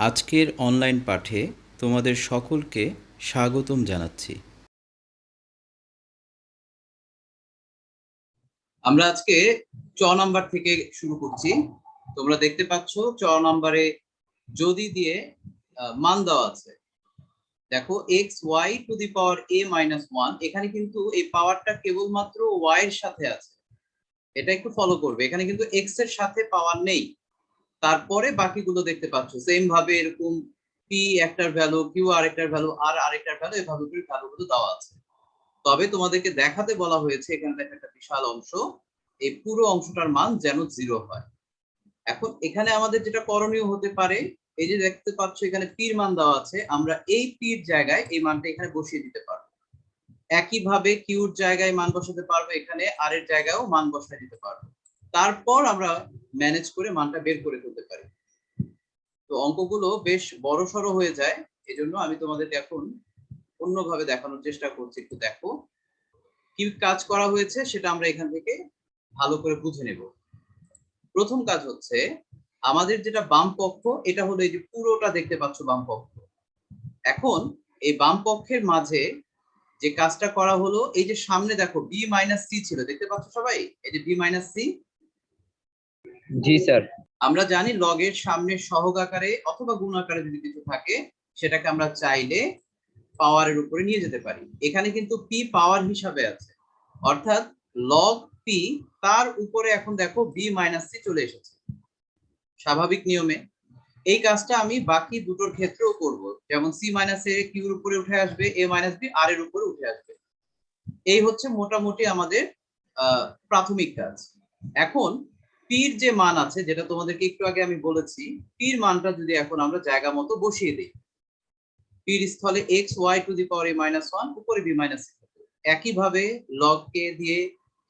আজকের অনলাইন পাঠে তোমাদের সকলকে স্বাগতম জানাচ্ছি। আমরা আজকে চ নাম্বার থেকে শুরু করছি। তোমরা দেখতে পাচ্ছ চ নাম্বারে যদি দিয়ে মান দেওয়া আছে। দেখো x y to the power a minus one, এখানে কিন্তু এই পাওয়ারটা কেবলমাত্র ওয়াই এর সাথে আছে, এটা একটু ফলো করবে। এখানে কিন্তু এক্স এর সাথে পাওয়ার নেই। তারপরে বাকিগুলো দেখতে পাচ্ছ সেম ভাবে এরকম পি একটার ভ্যালু, কিউ আরেকটার ভ্যালু, আর আরেকটার ভ্যালু, এভাবে করে ভ্যালুগুলো দেওয়া আছে। তবে তোমাদেরকে দেখাতে বলা হয়েছে এখানে দেখো একটা বিশাল অংশ, এই পুরো অংশটার মান যেন 0 হয়। এখন এখানে আমাদের যেটা করণীয় হতে পারে, এই যে দেখতে পাচ্ছ এখানে পির মান দেওয়া আছে, আমরা এই পির জায়গায় এই মানটা এখানে বসিয়ে দিতে পারবো। একইভাবে কিউর জায়গায় মান বসাতে পারবো, এখানে আর এর জায়গায়ও মান বসাতে দিতে পারবো। তারপর আমরা ম্যানেজ করে মানটা বের করে ফেলতে পারি। তো অঙ্কগুলো বেশ বড় সড়ো হয়ে যায়, এজন্য আমি তোমাদেরকে এখন অন্যভাবে দেখানোর চেষ্টা করছি। একটু দেখো কি কাজ করা হয়েছে, সেটা আমরা এখান থেকে ভালো করে বুঝে নেব। প্রথম কাজ হচ্ছে আমাদের যেটা বাম পক্ষ, এটা হলো এই যে পুরোটা দেখতে পাচ্ছ বাম পক্ষ। এখন এই বাম পক্ষের মাঝে যে কাজটা করা হলো, এই যে সামনে দেখো বি মাইনাস সি ছিল, দেখতে পাচ্ছ সবাই, এই যে বি মাইনাস সি। জি স্যার। আমরা জানি লগের সামনে সহগ আকারে অথবা গুণ আকারে যদি কিছু থাকে, সেটাকে আমরা চাইলে পাওয়ারের উপরে নিয়ে যেতে পারি। এখানে কিন্তু পি পাওয়ার হিসাবে আছে, অর্থাৎ লগ পি, তার উপরে এখন দেখো বি মাইনাস সি চলে এসেছে স্বাভাবিক নিয়মে। এই কাজটা আমি বাকি দুটোর ক্ষেত্রেও করব, যেমন সি মাইনাস এ কিউর উপরে উঠে আসবে, এ মাইনাস বি আর এর উপরে উঠে আসবে। এই হচ্ছে মোটামুটি আমাদের প্রাথমিক কাজ। এখন পির যে মান আছে, যেটা তোমাদেরকে একটু আগে আমি বলেছি, পির মানটা যদি এখন আমরা জায়গা মতো বসিয়ে দিই, পির স্থলে x y to the power a minus one, উপরে বি মাইনাস সি। একইভাবে লগ কে দিয়ে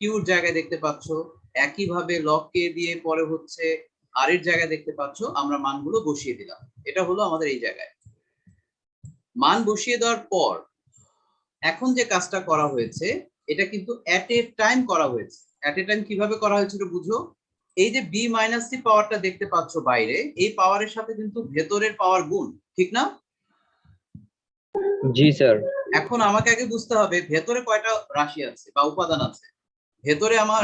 কিউর জায়গায় দেখতে পাচ্ছ, একইভাবে লগ কে দিয়ে পরে হচ্ছে আর এর জায়গায় দেখতে পাচ্ছ, আমরা মানগুলো বসিয়ে দিলাম। এটা হলো আমাদের এই জায়গায় মান বসিয়ে দেওয়ার পর এখন যে কাজটা করা হয়েছে, এটা কিন্তু অ্যাট এ টাইম করা হয়েছে। অ্যাট এ টাইম কিভাবে করা হয়েছে বুঝো। এই যে বি মাইনাস সি পাওয়ারটা দেখতে পাচ্ছ বাইরে, এই পাওয়ারের সাথে কিন্তু ভেতরের পাওয়ার গুণ, ঠিক না? জি স্যার। এখন আমাকে আগে বুঝতে হবে ভেতরে কয়টা রাশি আছে বা উপাদান আছে। ভেতরে আমার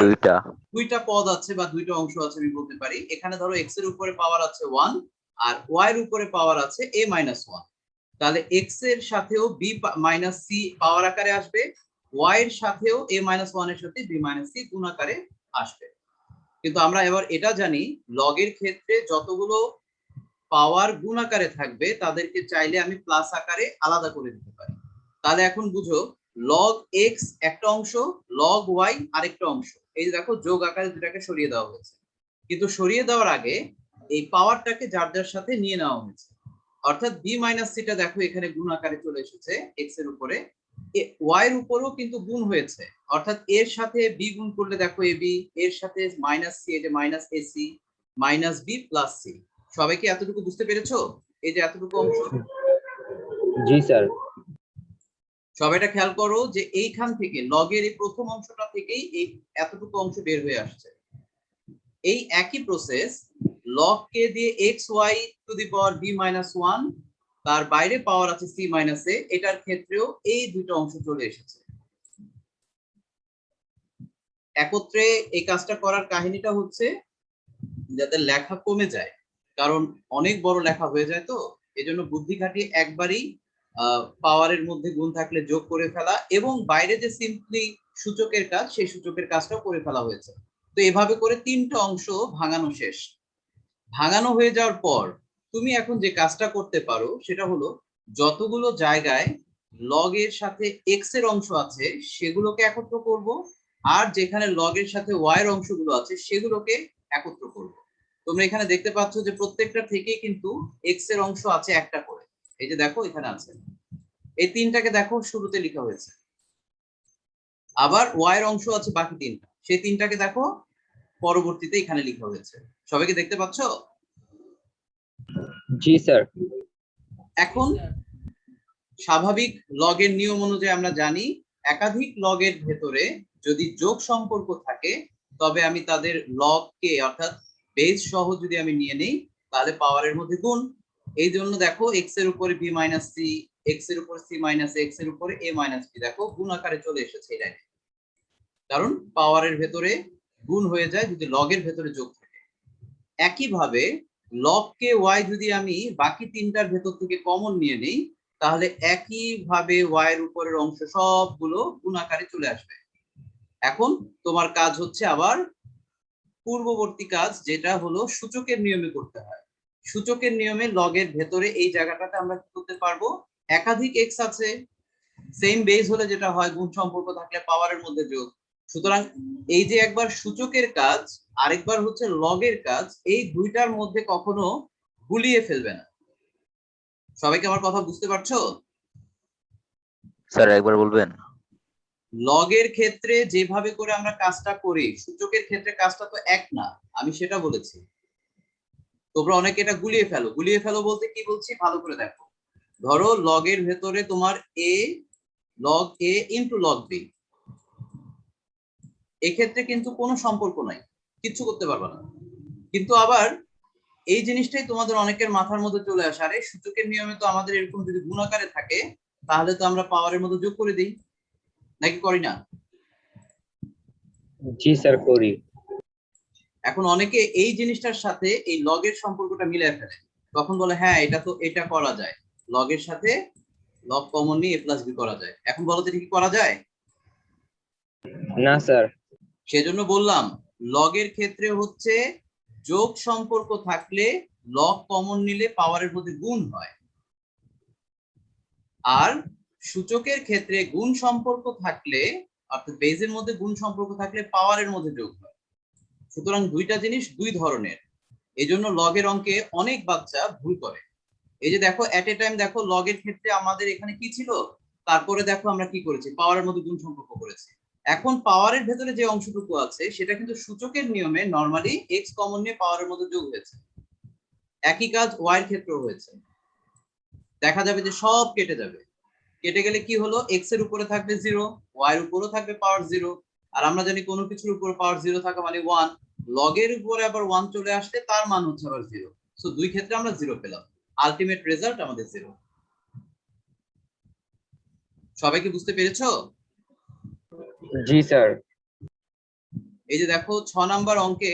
দুইটা পদ আছে বা দুইটা অংশ আছে, আমি বলতে পারি। এখানে ধরো এক্স এর উপরে পাওয়ার আছে 1 আর ওয়াই এর উপরে পাওয়ার আছে a মাইনাস 1। তাহলে এক্স এর সাথেও বি মাইনাস সি পাওয়ার আকারে আসবে, ওয়াই এর সাথেও a মাইনাস 1 এর সাথে বি মাইনাস সি গুণ আকারে আসবে। কিন্তু আমরা এবার এটা জানি, লগের ক্ষেত্রে যতগুলো পাওয়ার গুণ আকারে থাকবে তাদেরকে চাইলে আমি প্লাস আকারে আলাদা করে দিতে পারি। তাহলে এখন বুঝো, লগ এক্স একটা অংশ, লগ ওয়াই আরেকটা অংশ। এই যে দেখো যোগ আকারে দুটাকে সরিয়ে দেওয়া হয়েছে, কিন্তু সরিয়ে দেওয়ার আগে এই পাওয়ারটাকে যার যার সাথে নিয়ে নেওয়া হয়েছে। অর্থাৎ বি মাইনাস সিটা দেখো এখানে গুণ আকারে চলে এসেছে এক্স এর উপরে, ওয়াই এর উপরেও কিন্তু গুণ হয়েছে। অর্থাৎ এর সাথে বি গুণ করলে দেখো এ বি, এর সাথে মাইনাস সি, এই যে minus a c minus b plus c. সবাই কি এতটুকু বুঝতে পেরেছো? এই যে এতটুকু অংশ। জি স্যার। সবাইটা খেয়াল করো যে এইখান থেকে লগের এই প্রথম অংশটা থেকেই এই এতটুকু অংশ বের হয়ে আসছে। এই একই প্রসেস লগ কে দিয়ে x y to the power b minus one, তার বাইরে পাওয়ার আছে সি মাইনাস এ, এটার ক্ষেত্রেও এই দুটো অংশ চলে এসেছে একত্রে। এই কাজটা করার কাহিনীটা হচ্ছে যাতে লেখা কমে যায়, কারণ অনেক বড় লেখা হয়ে যায়, তো এজন্য বুদ্ধি খাটিয়ে একবারই পাওয়ারের মধ্যে গুণ থাকলে যোগ করে ফেলা, এবং বাইরে যে সিম্পলি সূচকের কাজ, সেই সূচকের কাজটাও করে ফেলা হয়েছে। তো এভাবে করে তিনটা অংশ ভাঙানো শেষ। ভাঙানো হয়ে যাওয়ার পর তুমি এখন যে কাজটা করতে পারো সেটা হলো, যতগুলো জায়গায় লগ এর সাথে এক্স এর অংশ আছে সেগুলোকে একত্র করব, আর যেখানে লগ এর সাথে ওয়াই এর অংশগুলো আছে সেগুলোকে একত্র করব। তোমরা এখানে দেখতে পাচ্ছ যে প্রত্যেকটা থেকেই কিন্তু এক্স এর অংশ আছে একটা করে। এই যে দেখো এখানে আছে, এই তিনটাকে দেখো শুরুতে লেখা হয়েছে। আবার ওয়াই এর অংশ আছে বাকি তিনটা, সেই তিনটাকে দেখো পরবর্তীতে এখানে লেখা হয়েছে। সবাইকে দেখতে পাচ্ছ? জি স্যার। এখন স্বাভাবিক লগের নিয়ম অনুযায়ী আমরা জানি, একাধিক লগের ভেতরে যদি যোগ সম্পর্ক থাকে, তবে আমি তাদের লগকে অর্থাৎ বেস সহ যদি আমি নিয়ে নেই, তাহলে পাওয়ারের মধ্যে গুণ। এই জন্য দেখো এক্স এর উপরে বি মাইনাস সি, এক্স এর উপরে সি মাইনাস এক্স এর উপরে এ মাইনাস বি, দেখো গুণ আকারে চলে এসেছে এই লাইনে, কারণ পাওয়ারের ভেতরে গুণ হয়ে যায় যদি লগের ভেতরে যোগ থাকে। একইভাবে লগকে ওয়াই যদি আমি বাকি তিনটার ভেতর থেকে কমন নিয়ে নেই, তাহলে একইভাবে ওয়াই এর উপরের অংশ সবগুলো গুণ আকারে চলে আসবে। এখন তোমার কাজ হচ্ছে আবার পূর্ববর্তী কাজ, যেটা হলো সূচকের নিয়মে করতে হয়। সূচকের নিয়মে লগের ভেতরে এই জায়গাটাতে আমরা কি করতে পারবো, একাধিক এক্স আছে, সেম বেস হলে যেটা হয় গুণ সম্পর্ক থাকলে পাওয়ারের মধ্যে যোগ। সুতরাং এই যে একবার সূচকের কাজ আরেকবার হচ্ছে লগের কাজ, এই দুইটার মধ্যে কখনো গুলিয়ে ফেলবে না। সবাইকে আমার কথা বুঝতে পারছো? স্যার একবার বলবেন? লগের ক্ষেত্রে যেভাবে করে আমরা কাজটা করি, সূচকের ক্ষেত্রে কাজটা তো এক না, আমি সেটা বলেছি। তোমরা অনেকে এটা গুলিয়ে ফেলো। গুলিয়ে ফেলো বলতে কি বলছি ভালো করে দেখো। ধরো লগের ভেতরে তোমার এ লগ এ ইন্টু লগ বি, এক্ষেত্রে কিন্তু কোনো সম্পর্ক নাই, কিচ্ছু করতে পারবে না। কিন্তু আবার এই জিনিসটাই তোমাদের অনেকের মাথার মধ্যে চলে আসে, আরে সূচকের নিয়মে তো আমাদের এরকম যদি গুণ আকারে থাকে তাহলে তো আমরা পাওয়ারের মধ্যে যোগ করে দিই, নাকি করি না? জি স্যার করি। এখন অনেকে এই জিনিসটার সাথে এই লগের সম্পর্কটা মিলিয়ে ফেলে, তখন বলে হ্যাঁ এটা তো এটা করা যায়, লগের সাথে লগ কমন নিয়ে এ প্লাস বি করা যায়। এখন বলো তো এটা কি করা যায়? না স্যার। সেজন্য বললাম লগের ক্ষেত্রে হচ্ছে যোগ সম্পর্ক থাকলে লগ কমন নিলে পাওয়ারের মধ্যে গুণ হয়, আর সূচকের ক্ষেত্রে গুণ সম্পর্ক থাকলে অর্থাৎ বেজের মধ্যে গুণ সম্পর্ক থাকলে পাওয়ারের মধ্যে যোগ হয়। সুতরাং দুইটা জিনিস দুই ধরনের, এই জন্য লগের অঙ্কে অনেক বাচ্চা ভুল করে। এই যে দেখো এট এ টাইম দেখো লগের ক্ষেত্রে আমাদের এখানে কি ছিল, তারপরে দেখো আমরা কি করেছি, পাওয়ারের মধ্যে গুণ সম্পর্ক করেছি। এখন পাওয়ারের ভেতরে যে অংশটুকু আছে সেটা কিন্তু সূচকের নিয়মে নরমালি এক্স কমন নিয়ে পাওয়ারের মধ্যে যোগ হয়েছে। একই কাজ ওয়াই এর ক্ষেত্রেও হয়েছে। দেখা যাবে যে সব কেটে যাবে, কেটে গেলে কি হলো, এক্স এর উপরে থাকবে 0, ওয়াই এর উপরেও থাকবে পাওয়ার 0, আর আমরা জানি কোনো কিছুর উপরে পাওয়ার 0 থাকা মানে 1, লগের উপরে আবার 1 চলে আসলে তার মান হচ্ছে আবার 0। সো দুই ক্ষেত্রে আমরা 0 পেলাম, আলটিমেট রেজাল্ট আমাদের 0। সবাই কি বুঝতে পেরেছো? জি স্যার। এই যে দেখো 6 নাম্বার অঙ্কে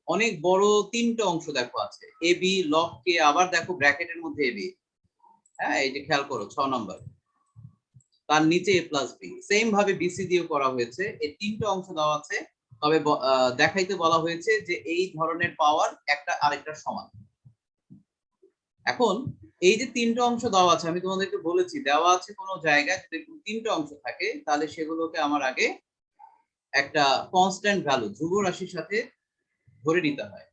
অনেক বড় তিনটা অংশ দেখো আছে, এ বি লগ কে, আবার দেখো ব্র্যাকেটের মধ্যে এ বি। হ্যাঁ এই যে খেয়াল করো 6 নাম্বার, তার নিচে এ প্লাস বি, সেম ভাবে বিসি দিয়েও করা হয়েছে। এই তিনটা অংশ দেওয়া আছে, তবে দেখাইতে বলা হয়েছে যে এই ধরনের পাওয়ার একটা আরেকটার সমান। এখন এই যে তিনটা অংশ দেওয়া আছে, আমি তোমাদেরকে বলেছি দেওয়া আছে কোনো জায়গায় যদি তিনটা অংশ থাকে তাহলে সেগুলোকে আমার আগে একটা কনস্ট্যান্ট ভ্যালু ধ্রুব রাশির সাথে ধরে নিতে হয়,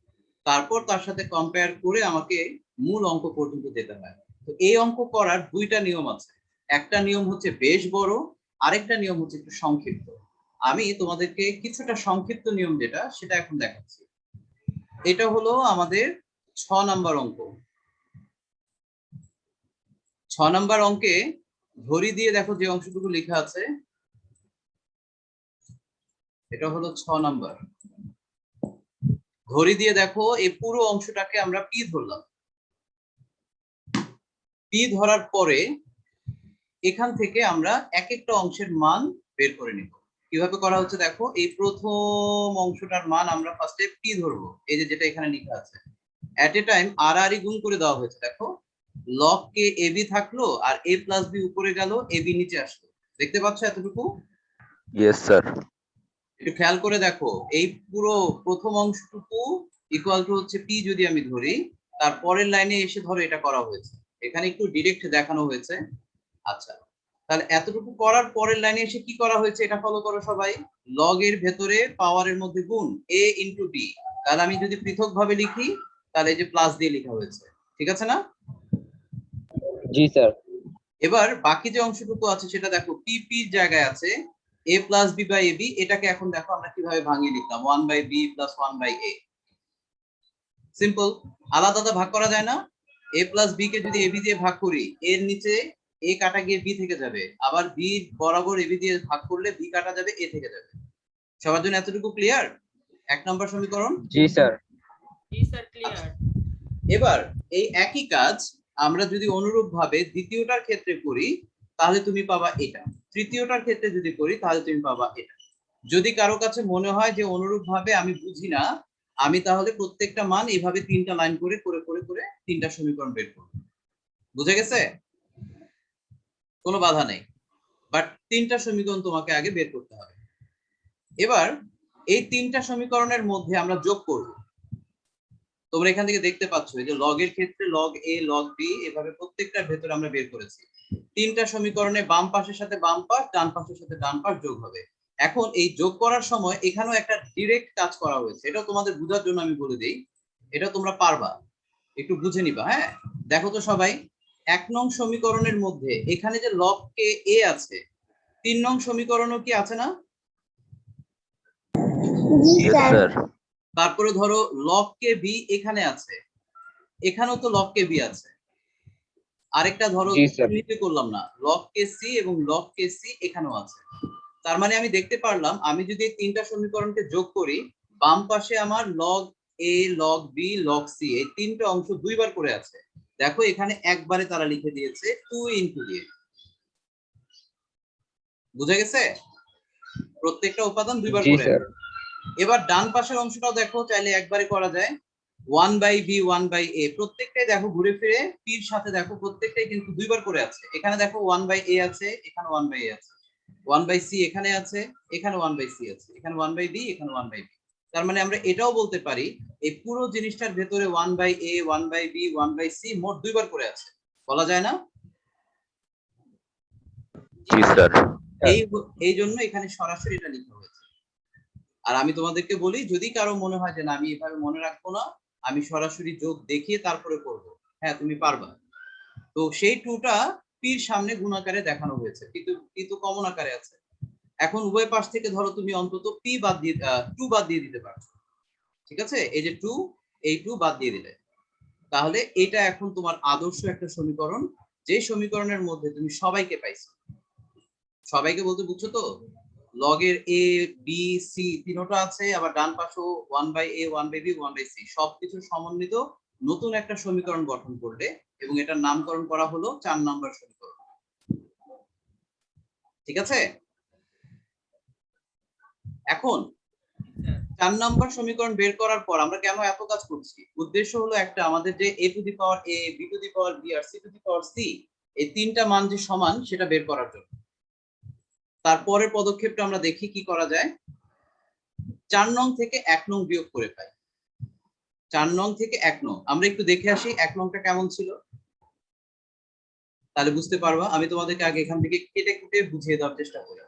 তারপর তার সাথে কম্পেয়ার করে আমাকে মূল অঙ্ক পর্যন্ত যেতে হয়। তো এই অঙ্ক করার দুইটা নিয়ম আছে, একটা নিয়ম হচ্ছে বেশ বড়, আরেকটা নিয়ম হচ্ছে একটু সংক্ষিপ্ত। আমি তোমাদেরকে কিছুটা সংক্ষিপ্ত নিয়ম যেটা সেটা এখন দেখাচ্ছি। এটা হলো আমাদের 6 নাম্বার অঙ্ক। 6 নাম্বার অঙ্কে ধরি দিয়ে দেখো যে অংশটুকু লেখা আছে, এটা হলো 6 নাম্বার। ধরি দিয়ে দেখো এই পুরো অংশটাকে আমরা পি ধরলাম। পি ধরার পরে এখান থেকে আমরা এক একটা অংশের মান বের করে নিব। কিভাবে করা হচ্ছে দেখো, এই প্রথম অংশটার মান আমরা ফার্স্টে পি ধরবো, এই যে যেটা এখানে লেখা আছে। এট এ টাইম আর আর গুণ করে দেওয়া হয়েছে, দেখো লগ কে এ বি থাকলো আর এ প্লাস বি উপরে গেল, এ বি নিচে আসলো, দেখতে পাচ্ছ এতটুকু? Yes sir. একটু খেয়াল করে দেখো, এই পুরো প্রথম অংশটুকু ইকুয়াল টু হচ্ছে পি যদি আমি ধরি, তার পরের লাইনে এসে ধরো এটা করা হয়েছে, এখানে একটু ডিরেক্ট দেখানো হয়েছে। আচ্ছা, তাহলে এতটুকু করার পরের লাইনে এসে কি করা হয়েছে এটা ফলো করো সবাই, লগ এর ভেতরে পাওয়ারের মধ্যে গুণ এ ইন্টু ডি। তাহলে আমি যদি পৃথক ভাবে লিখি তাহলে এই যে প্লাস দিয়ে লেখা হয়েছে, ঠিক আছে না? জি স্যার। এবার বাকি যে অংশটুকু আছে সেটা দেখো পি পি জায়গায় আছে A plus B by A B, এটাকে এখন দেখো আমরা কিভাবে ভাঙিয়ে লিখলাম 1 by B plus 1 by A. Simple, আলাদা আলাদা ভাগ করা যায় না? এ প্লাস বি কে যদি এ বি দিয়ে ভাগ করি, এর নিচে এ কাটা গিয়ে বি থেকে যাবে, আবার বি বরাবর এ বি দিয়ে ভাগ করলে বি কাটা যাবে, এ থেকে যাবে। সবার জন্য এতটুকু ক্লিয়ার? 1 নম্বর সমীকরণ। জি স্যার। জি স্যার ক্লিয়ার। এবার এই একই কাজ আমরা যদি অনুরূপ ভাবে দ্বিতীয়টার ক্ষেত্রে করি তাহলে তুমি পাবা এটা, তৃতীয়টার ক্ষেত্রে যদি করি তাহলে তুমি পাবা এটা। যদি কারো কাছে মনে হয় যে অনুরূপ ভাবে আমি বুঝি না, আমি তাহলে প্রত্যেকটা মান এইভাবে 3টা লাইন করে করে করে করে 3টা সমীকরণ বের করব। বুঝে গেছে? কোনো বাধা নেই, বাট 3টা সমীকরণ তোমাকে আগে বের করতে হবে। এবার এই 3টা সমীকরণের মধ্যে আমরা যোগ করব। তোমরা এখান থেকে দেখতে পাচ্ছ এই যে লগ এর ক্ষেত্রে লগ এ লগ বি এভাবে প্রত্যেকটার ভেতরে আমরা বের করেছি। 3টা সমীকরণে বাম পাশের সাথে বাম পাশ, ডান পাশের সাথে ডান পাশ যোগ হবে। এখন এই যোগ করার সময় এখানেও একটা ডিরেক্ট কাজ করা হয়েছে, এটা তোমাদের বোঝার জন্য আমি বলে দিই, এটা তোমরা পারবা, একটু বুঝে নিবা। হ্যাঁ, দেখো তো সবাই, 1 নং সমীকরণের মধ্যে এখানে যে লগ কে এ আছে, 3 নং সমীকরণও কি আছে না? জি স্যার। তারপরে ধরো লগ কে বি এখানে আছে, এখানেও তো লগ কে বি আছে। আরেকটা ধরো জি স্যার। চিহ্নিত করলাম না, লগ কে সি এবং লগ কে সি এখানেও আছে। তার মানে আমি দেখতে পারলাম আমি যদি এই 3টা সমীকরণকে যোগ করি, বাম পাশে আমার লগ এ লগ বি লগ সি এই 3টা অংশ 2বার করে আছে। দেখো এখানে একবারে তারা লিখে দিয়েছে 2 ইনটু দিয়ে। বুঝা গেছে? প্রত্যেকটা উপাদান 2বার জি করে। স্যার। এবার ডান পাশের অংশটাও দেখো, চাইলে একবারে করা যায়, 1/b 1/a প্রত্যেকটাই দেখো ঘুরে ফিরে পির সাথে দেখো প্রত্যেকটাই কিন্তু 2বার করে আছে। এখানে দেখো 1/a আছে, এখানে 1/a আছে, 1/c এখানে আছে, এখানে 1/c আছে, এখানে 1/b এখানে 1/b। তার মানে আমরা এটাও বলতে পারি এই পুরো জিনিসটার ভেতরে 1/a 1/b 1/c মোট 2বার করে আছে। বলা যায় না? জি স্যার। এই জন্য এখানে সরাসরি এটা লেখা হয়েছে। আর আমি তোমাদেরকে বলি, যদি কারো মনে হয় যে না আমি এভাবে মনে রাখবো না, আমি সরাসরি যোগ দেখিয়ে তারপরে করব, হ্যাঁ তুমি পারবা। তো সেই 2টা পির সামনে গুণাকারে দেখানো হয়েছে, কিন্তু কমন আকারে আছে। এখন উভয় পাশ থেকে ধরো তুমি অন্তত পি বাদ দিয়ে 2 বাদ দিয়ে দিতে পারছো। ঠিক আছে, এই যে 2, এই 2 বাদ দিয়ে দিলে, তাহলে এটা এখন তোমার আদর্শ একটা সমীকরণ, যে সমীকরণের মধ্যে তুমি সবাইকে পাইছো। সবাইকে বলতে বুঝছো তো, লগের এ বি সি তিনটা আছে, আবার ডান পাশেও 1/a 1/b 1/c সবকিছু সমন্বিত নতুন একটা সমীকরণ গঠন করলে, এবং এটার নামকরণ করা হলো 4 নাম্বার সমীকরণ। ঠিক আছে, এখন 4 নাম্বার সমীকরণ বের করার পর আমরা কেন এত কাজ করছি? উদ্দেশ্য হলো একটা, আমাদের যে a to the power a b to the power b আর c to the power c এই 3টা মান যে সমান সেটা বের করার জন্য। তারপরের পদক্ষেপটা আমরা দেখি কি করা যায়। 4 নং থেকে 1 নং বিয়োগ করে পাই। 4 নং থেকে 1 নং আমরা একটু দেখে আসি 1 নংটা কেমন ছিল, তাহলে বুঝতে পারবা। আমি তোমাদেরকে আগে এখান থেকে কেটে কেটে বুঝিয়ে দেওয়ার চেষ্টা করি।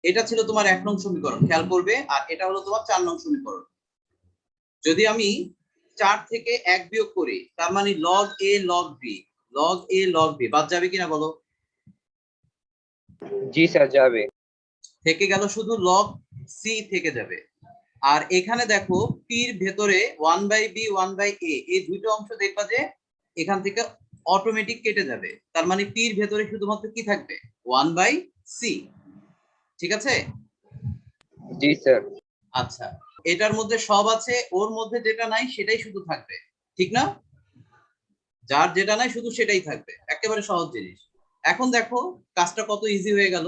এটা ছিল তোমার 1 নং সমীকরণ, খেয়াল করবে, আর এটা হলো তোমার 4 নং সমীকরণ। যদি আমি 4 থেকে 1 বিয়োগ করি, তার মানে লগ এ লগ বি, লগ এ লগ বি বাদ যাবে কিনা বলো? জি স্যার যাবে। থেকে গেল শুধু লগ সি থেকে যাবে। আর এখানে দেখো পির ভেতরে 1/b 1/a এই দুটো অংশ দেখবা যে এখান থেকে অটোমেটিক কেটে যাবে। তার মানে পির ভেতরে শুধুমাত্র কি থাকবে? 1/c। ঠিক আছে? জি স্যার। আচ্ছা, এটার মধ্যে সব আছে, ওর মধ্যে যেটা নাই সেটাই শুধু থাকবে, ঠিক না? যার যেটা নাই শুধু সেটাই থাকবে, একেবারে সহজ জিনিস। এখন দেখো কাজটা কত ইজি হয়ে গেল।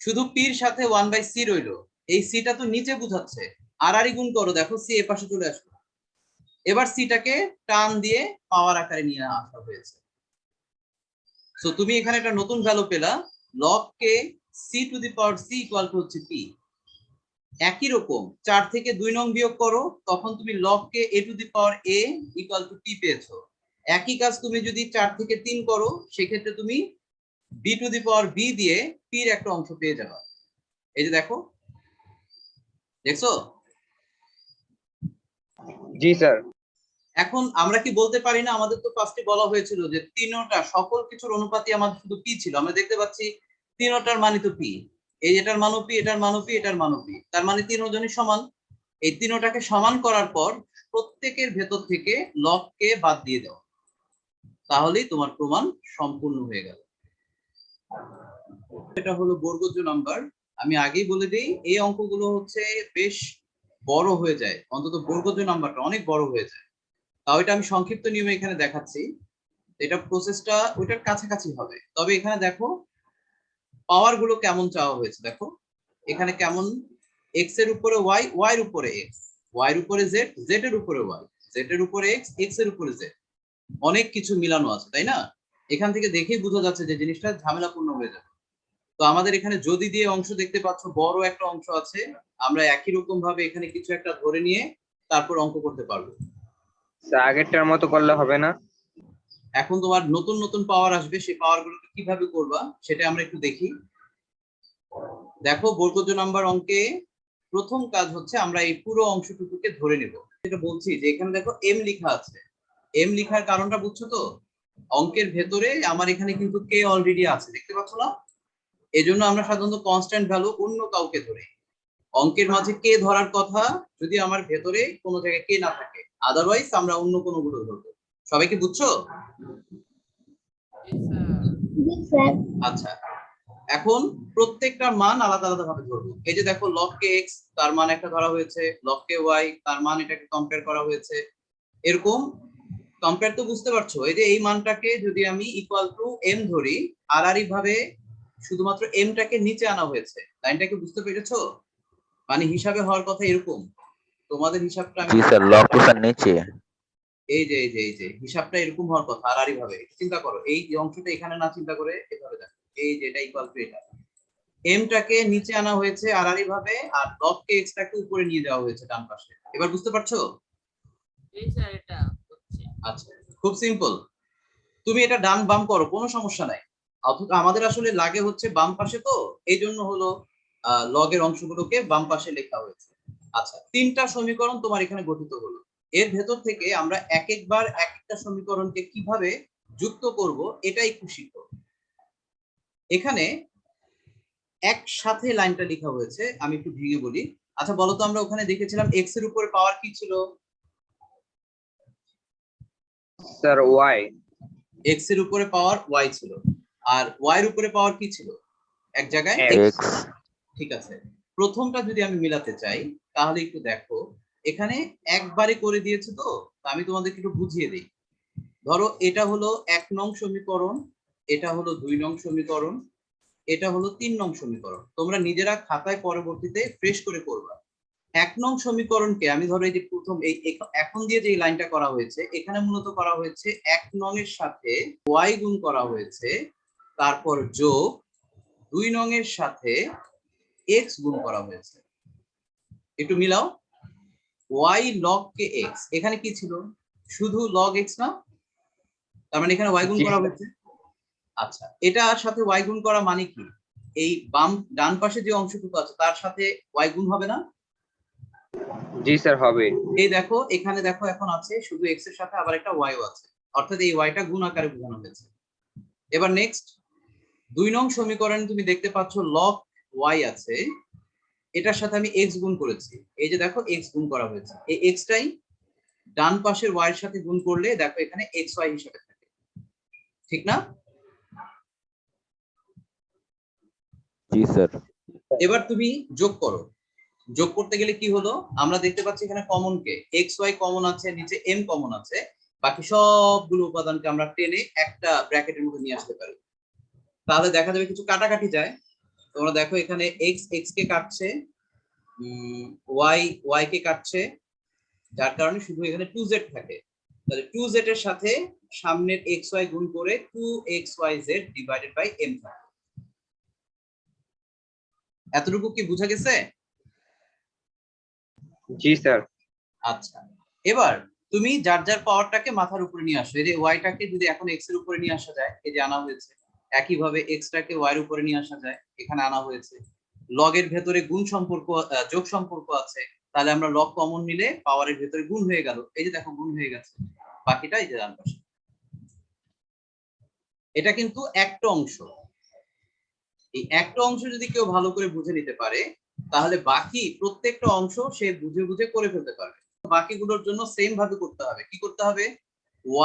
শুধু পির সাথে 1/c রইলো, এই সিটা তো নিচে বুঝাচ্ছে, আর গুণ করো, দেখো সি এর পাশে চলে আসলো। এবার সিটাকে টান দিয়ে পাওয়ার আকারে নিয়ে আসা হয়েছে। সো তুমি এখানে একটা নতুন ভ্যালু পেলা, লগ কে c to the power c equal to হচ্ছে পি। একই রকম 4 থেকে 2 নং বিয়োগ করো, তখন তুমি log K A two the power A equal to P পেয়েছো। একই কাজ তুমি যদি 4 থেকে 3 করো, সেক্ষেত্রে তুমি b to the power b দিয়ে পির একটা অংশ পেয়ে যাবে। এই যে দেখো, দেখছো? জি স্যার। এখন আমরা কি বলতে পারি না, আমাদের তো ফার্স্টে বলা হয়েছিল যে তিনটা সকল কিছুর অনুপাতই আমাদের শুধু পি ছিল। আমরা দেখতে পাচ্ছি তিনটার মানই তো পি, এই এটার মানও পি, এটার মানও পি, এটার মানও পি, তার মানে তিনজনই সমান। এই তিনটাকে সমান করার পর প্রত্যেকের ভেতর থেকে লগ কে বাদ দিয়ে দাও, তাহলেই তোমার প্রমাণ সম্পূর্ণ হয়ে গেল। এটা হলো বর্গজ নাম্বার। আমি আগেই বলে দিই এই অঙ্কগুলো হচ্ছে বেশ বড় হয়ে যায়, অন্তত বর্গজ নাম্বারটা অনেক বড় হয়ে যায়। তাও এটা আমি সংক্ষিপ্ত নিয়মে এখানে দেখাচ্ছি, এটা প্রসেসটা ওইটার কাছাকাছি হবে। তবে এখানে দেখো পাওয়ার গুলো কেমন চাওয়া হয়েছে, দেখো এখানে কেমন, এক্স এর উপরে ওয়াই, ওয়াই এর উপরে এক্স, ওয়াই এর উপরে জেড, জেড এর উপরে ওয়াই, জেড এর উপরে এক্স, এক্স এর উপরে জেড, অনেক কিছু মিলানো আছে, তাই না? এখান থেকে দেখেই বোঝা যাচ্ছে যে জিনিসটা ঝামেলাপূর্ণ হয়ে যাবে। তো আমাদের এখানে যদি দিয়ে অংশ দেখতে পাচ্ছ, বড় একটা অংশ আছে, আমরা একই রকম ভাবে এখানে কিছু একটা ধরে নিয়ে তারপর অঙ্ক করতে পারবো। স্যার আগেরটার মতো করলে হবে না? এখন তোমার নতুন নতুন পাওয়ার আসবে, সেই পাওয়ার গুলোকে কিভাবে করবা সেটা আমরা একটু দেখি। দেখো বর্গজ নাম্বার অঙ্কে প্রথম কাজ হচ্ছে আমরা এই পুরো অংশটুকুকে ধরে নেব। যেটা বলছি যে এখানে দেখো এম লেখা আছে, এম লেখার কারণটা বুঝছো তো? অঙ্কের ভেতরে আমার এখানে কিন্তু কে অলরেডি আছে, দেখতে পাচ্ছ না? এই জন্য আমরা সাধারণত কনস্ট্যান্ট ভ্যালু অন্য কাউকে ধরি। অঙ্কের মাঝে কে ধরার কথা যদি আমার ভেতরে কোনো জায়গায় কে না থাকে, আদারওয়াইজ আমরা অন্য কোনো গুলো ধরবো। সবাইকে বুঝছো? আচ্ছা, এখন প্রত্যেকটা মান আলাদা আলাদা ভাবে ধরবো। এই যে দেখো লগ কে এক্স, তার মান একটা ধরা হয়েছে, লগ কে ওয়াই, তার মান এটাকে কম্পেয়ার করা হয়েছে। এরকম কম্পেয়ার তো বুঝতে পারছো, এই যে এই মানটাকে যদি আমি ইকুয়াল টু এম ধরি, আড়াআড়ি ভাবে শুধুমাত্র এমটাকে নিচে আনা হয়েছে। লাইনটাকে বুঝতে পেরেছো? মানে হিসাবে হওয়ার কথা এরকম, তোমাদের হিসাবটা আমি জি স্যার, লক তো স্যার নিচে। এই যে হিসাবটা এরকম হওয়ার কথা, আড়াআড়ি ভাবে। চিন্তা করো, এই যে অংশটা এখানে না চিন্তা করে এভাবে দেখো, এই যে এটা ইকুয়াল টু এটা, এমটাকে নিচে আনা হয়েছে আড়াআড়ি ভাবে, আর লগ কে এক্স টাকে উপরে নিয়ে যাওয়া হয়েছে ডান পাশে। এবার বুঝতে পারছো? এই স্যার এটা হচ্ছে। আচ্ছা, খুব সিম্পল। তুমি এটা ডান বাম করো, কোনো সমস্যা নাই। অথচ আমাদের আসলে লাগে হচ্ছে বাম পাশে, তো এই জন্য হলো লগের অংশগুলোকে বাম পাশে লেখা হয়েছে। আচ্ছা, তিনটা সমীকরণ তোমার এখানে গঠিত হলো। এর ভেতর থেকে আমরা এক একবার এক একটা সমীকরণকে কিভাবে যুক্ত করব এটাই একটু শিখব। এখানে একসাথে লাইনটা লেখা হয়েছে, আমি একটু ভেঙে বলি। আচ্ছা বলো তো, আমরা ওখানে দেখেছিলাম এক্স এর উপরে পাওয়ার কি ছিল? Sir Y. এক্স এর উপরে পাওয়ার ওয়াই ছিল, আর ওয়াই এর উপরে পাওয়ার কি ছিল এক জায়গায়? X। এক্স। ঠিক আছে, প্রথমটা যদি আমি মিলাতে চাই তাহলে একটু দেখো, এখানে একবারে করে দিয়েছে, তো আমি তোমাদেরকে একটু বুঝিয়ে দিই। ধরো এটা হলো 1 নং সমীকরণ, এটা হলো 2 নং সমীকরণ, এটা হলো 3 নং সমীকরণ। তোমরা নিজেরা খাতায় পরবর্তীতে ফ্রেশ করে করবা। 1 নং সমীকরণকে আমি ধরো এই যে প্রথম এই এখন দিয়ে যে লাইনটা করা হয়েছে, এখানে মূলত করা হয়েছে 1 নং এর সাথে y গুণ করা হয়েছে, তারপর যোগ 2 নং এর সাথে x গুণ করা হয়েছে। একটু মিলাও, y log কে x, এখানে কি ছিল? শুধু log x না? তার মানে এখানে y গুণ করা হয়েছে। আচ্ছা, এটার সাথে y গুণ করা মানে কি? এই বাম ডান পাশে যে অংশটুকু আছে তার সাথে y গুণ হবে না? জি স্যার হবে। এই দেখো এখানে দেখো এখন আছে শুধু x এর সাথে আবার একটা y ও আছে, অর্থাৎ এই y টা গুণ আকারে বোঝানো হয়েছে। এবার নেক্সট 2 নং সমীকরণে তুমি দেখতে পাচ্ছ log y আছে, এটার সাথে আমি x গুণ করেছি। এই যে দেখো x গুণ করা হয়েছে, এই x টাই ডান পাশের y এর সাথে গুণ করলে দেখো এখানে xy হিসেবে থাকে, ঠিক না? জি স্যার। এবার তুমি যোগ করো, যোগ করতে গেলে কি হলো, আমরা দেখতে পাচ্ছি এখানে কমন কে xy কমন আছে, নিচে m কমন আছে, বাকি সবগুলো উপাদানকে আমরা টেনে একটা ব্র্যাকেটের মধ্যে নিয়ে আসতে পারি। তাহলে দেখা যাবে কিছু কাটাকাটি যায়। তোমরা দেখো এখানে x x কে কাটছে, y y কে কাটছে, যার কারণে শুধু এখানে 2z থাকে। তাহলে 2z এর সাথে সামনের xy গুণ করে 2xyz ডিভাইডেড বাই m থাকে। এতটুকু কি বোঝা গেছে? জি স্যার। আচ্ছা, এবার তুমি যার যার পাওয়ারটাকে মাথার উপরে নিয়ে আসো। এই যে y টাকে যদি এখন x এর উপরে নিয়ে আসা যায়, এই যে আনা হয়েছে, একইভাবে x টাকে y এর উপরে নিয়ে আসা যায়, এখানে আনা হয়েছে। লগ এর ভেতরে গুণ সম্পর্ক, যোগ সম্পর্ক আছে, তাহলে আমরা লগ কমন নিলে পাওয়ারের ভেতরে গুণ হয়ে গেল। এই যে দেখো গুণ হয়ে গেছে, বাকিটা এই যে ডান পাশে। এটা কিন্তু একটা অংশ। এই একটা অংশ যদি কেউ ভালো করে বুঝে নিতে পারে, তাহলে বাকি প্রত্যেকটা অংশ সে বুঝে বুঝে করে ফেলতে পারবে। বাকিগুলোর জন্য সেম ভাবে করতে হবে। কি করতে হবে?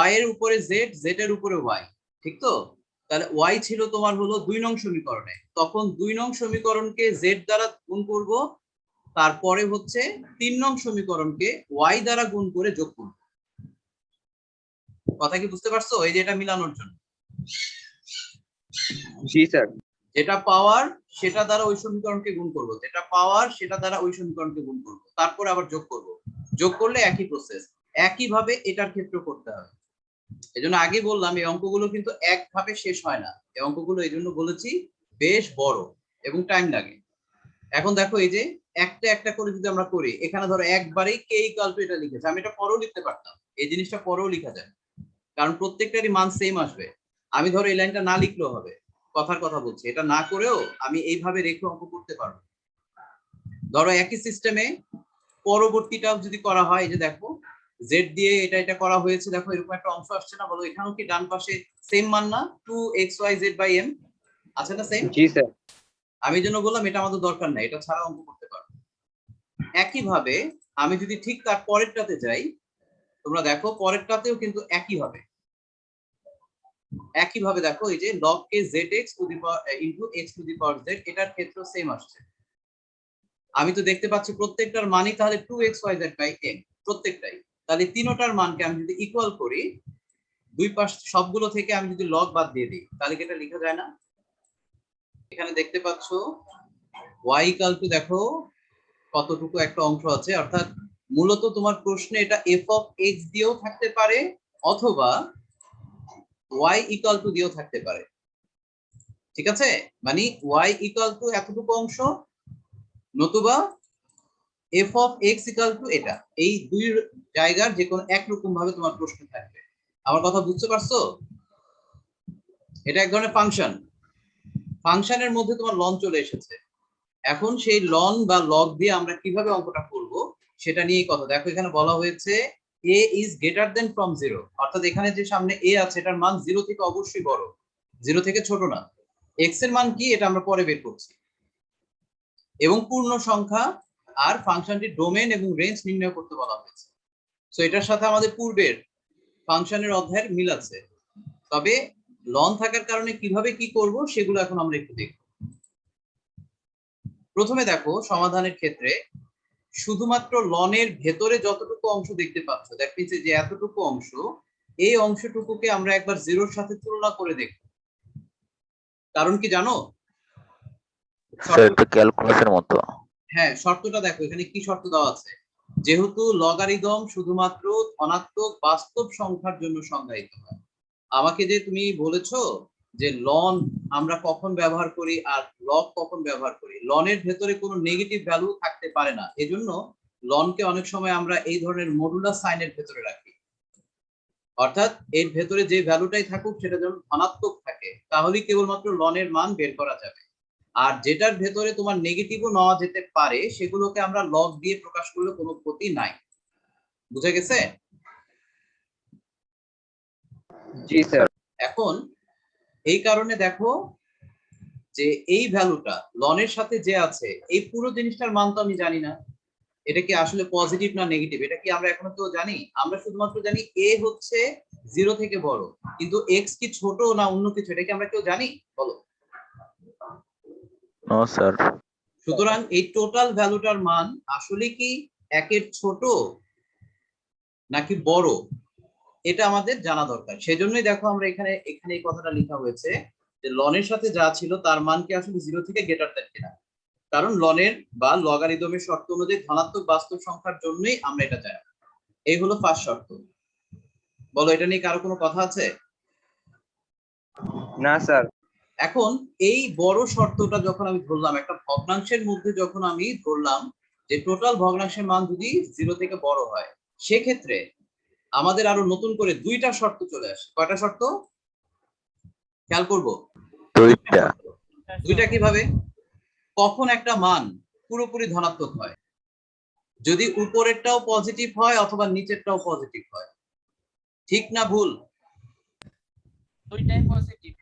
y এর উপরে z, z এর উপরে y, ঠিক তো? তাহলে y ছিল তোমার হলো 2 নং সমীকরণে, তখন 2 নং সমীকরণকে z দ্বারা গুণ করব, তারপরে হচ্ছে 3 নং সমীকরণকে y দ্বারা গুণ করে যোগ করব। কথা কি বুঝতে পারছো? এই যে এটা মিলানোর জন্য জি স্যার। যেটা পাওয়ার সেটা দ্বারা ওই সমীকরণকে গুণ করব, যেটা পাওয়ার সেটা দ্বারা ওই সমীকরণকে গুণ করব, তারপর আবার যোগ করব। যোগ করলে একই প্রসেস, একইভাবে এটার ক্ষেত্রে করতে হবে। এজন্য আগে বললাম এই অঙ্কগুলো কিন্তু একভাবে শেষ হয় না। এই অঙ্কগুলো এই জন্য বলেছি বেশ বড় এবং টাইম লাগে। এখন দেখো এই যে একটা একটা করে যদি আমরা করি, এখানে ধরো একবারেই কে ইকুয়াল টু এটা লিখেছে, আমি এটা পরেও লিখতে পারতাম, এই জিনিসটা পরেও লেখা যায়, কারণ প্রত্যেকটারই মান সেম আসবে। আমি ধরো এই লাইনটা না লিখলেও হবে, কথার কথা বলছি, এটা না করেও আমি এইভাবে রেখে অঙ্ক করতে পারবো। ধরো একই সিস্টেমে পরবর্তীটাও যদি করা হয়, এই যে দেখো জেড দিয়ে এটা এটা করা হয়েছে, দেখো এরকম একটা অংশ আসছে না? বলো এখানেও কি ডান পাশে সেম মান না? 2xyz/m আছে না সেম? জি স্যার। আমি এই জন্য বললাম এটা আমাদের দরকার নাই, এটা ছাড়া অঙ্ক করতে পারবো। একইভাবে আমি যদি ঠিক তার পরেরটাতে যাই, তোমরা দেখো পরেরটাতেও কিন্তু একই হবে। একইভাবে দেখো এই যে log k zx to the power into x to the power z, এটার ক্ষেত্রে সেম আসছে। আমি তো দেখতে পাচ্ছি প্রত্যেকটার মানই তাহলে 2xyz/m, প্রত্যেকটাই। তাহলে তিনটার মানকে আমি যদি ইকুয়াল করি, দুই পাশ সবগুলো থেকে আমি যদি লগ বাদ দিয়ে দিই, তাহলে কি এটা লেখা যায় না? এখানে দেখতে পাচ্ছো y ইকুয়াল টু, দেখো কতটুকু একটা অংশ আছে, অর্থাৎ মূলত তোমার প্রশ্নে এটা f of x দিয়েও থাকতে পারে অথবা y ইকুয়াল টু দিয়েও থাকতে পারে। ঠিক আছে, মানে y ইকুয়াল টু এতটুকু অংশ, নতুবা f of x equal to এটা, এই দুই জায়গার যে কোনো একরকম ভাবে তোমার প্রশ্ন থাকবে। আমার কথা বুঝতে পারছো? এটা এক ধরনের ফাংশন, ফাংশনের মধ্যে তোমার লন চলে এসেছে। এখন সেই লন বা লগ দিয়ে আমরা কিভাবে অঙ্কটা করব সেটা নিয়েই কথা। দেখো এখানে বলা হয়েছে a is greater than from 0, অর্থাৎ এখানে যে সামনে a আছে এটার মান 0 থেকে অবশ্যই বড়, 0 থেকে ছোট না। x এর মান কি এটা আমরা পরে বের করছি, এবং পূর্ণ সংখ্যা আর ফাংশনটির ডোমেন এবং রেঞ্জ নির্ণয় করতে বলা হয়েছে। সো এটার সাথে আমাদের পূর্বের ফাংশনের অধ্যায়ের মিল আছে, তবে লন থাকার কারণে কিভাবে কি করব সেগুলো এখন আমরা একটু দেখব। প্রথমে দেখো সমাধানের ক্ষেত্রে শুধুমাত্র লনের ভেতরে যতটুকু অংশ দেখতে পাচ্ছ, দ্যাট মিন্স যে এতটুকু অংশ, এই অংশটুকুকে আমরা একবার জিরোর সাথে তুলনা করে দেখব। কারণ কি জানো? স্যার এটা ক্যালকুলাসের মতো। হ্যাঁ, শর্তটা দেখো এখানে কি শর্ত দেওয়া আছে, যেহেতু লগারিদম শুধুমাত্র ধনাত্মক বাস্তব সংখ্যার জন্য সংজ্ঞায়িত হয়। আমাকে যে তুমি বলেছো যে লন আমরা কখন ব্যবহার করি আর লগ কখন ব্যবহার করি, লনের ভেতরে কোনো নেগেটিভ ভ্যালু থাকতে পারে না, এজন্য লনকে অনেক সময় আমরা এই ধরনের মডুলাস সাইনের ভেতরে রাখি, অর্থাৎ এর ভেতরে যে ভ্যালুটাই থাকুক সেটা যেন ধনাত্মক থাকে, তাহলেই কেবলমাত্র লনের মান বের করা যাবে। আর যেটার ভেতরে তোমার নেগেটিভও নেওয়া যেতে পারে সেগুলোকে আমরা লগ দিয়ে প্রকাশ করলে কোনো ক্ষতি নাই। বুঝে গেছে? জি স্যার। এখন এই কারণে দেখো যে এই ভ্যালুটা লনের সাথে যে আছে, এই পুরো জিনিসটার মান তো আমি জানি না, এটা কি আসলে পজিটিভ না নেগেটিভ, এটা কি আমরা এখনো কেউ জানি? আমরা শুধুমাত্র জানি a হচ্ছে 0 থেকে বড়, কিন্তু x কি ছোট না অন্য কিছু, এটা কি আমরা কেউ জানি? বলো। No sir. সুতরাং এই টোটাল ভ্যালুটার মান আসলে কি একের ছোট নাকি বড়, এটা আমাদের জানা দরকার। সেজন্যই দেখো আমরা এখানে এখানে এই কথাটা লেখা হয়েছে যে লনের সাথে যা ছিল তার মান কি আসলে 0 থেকে গ্রেটার দ্যান কিনা, কারণ লনের বা লগারিদমের শর্ত অনুযায়ী ধনাত্মক বাস্তব সংখ্যার জন্যই আমরা এটা জানি। এই হলো ফার্স্ট শর্ত। বলো এটা নিয়ে কারো কোনো কথা আছে? না স্যার। এখন এই বড় শর্তটা যখন আমি ধরলাম, একটা ভগ্নাংশের মধ্যে যখন আমি ধরলাম যে টোটাল ভগ্নাংশের মান যদি 0 থেকে বড় হয়, সেক্ষেত্রে আমাদের আরো নতুন করে দুইটা শর্ত চলে আসে। কয়টা শর্ত খেয়াল করবো? দুইটা। দুইটা কিভাবে? কখন একটা মান পুরোপুরি ধনাত্মক হয়, যদি উপরেরটাও পজিটিভ হয় অথবা নিচেরটাও পজিটিভ হয়। ঠিক না ভুল? দুইটাই পজিটিভ।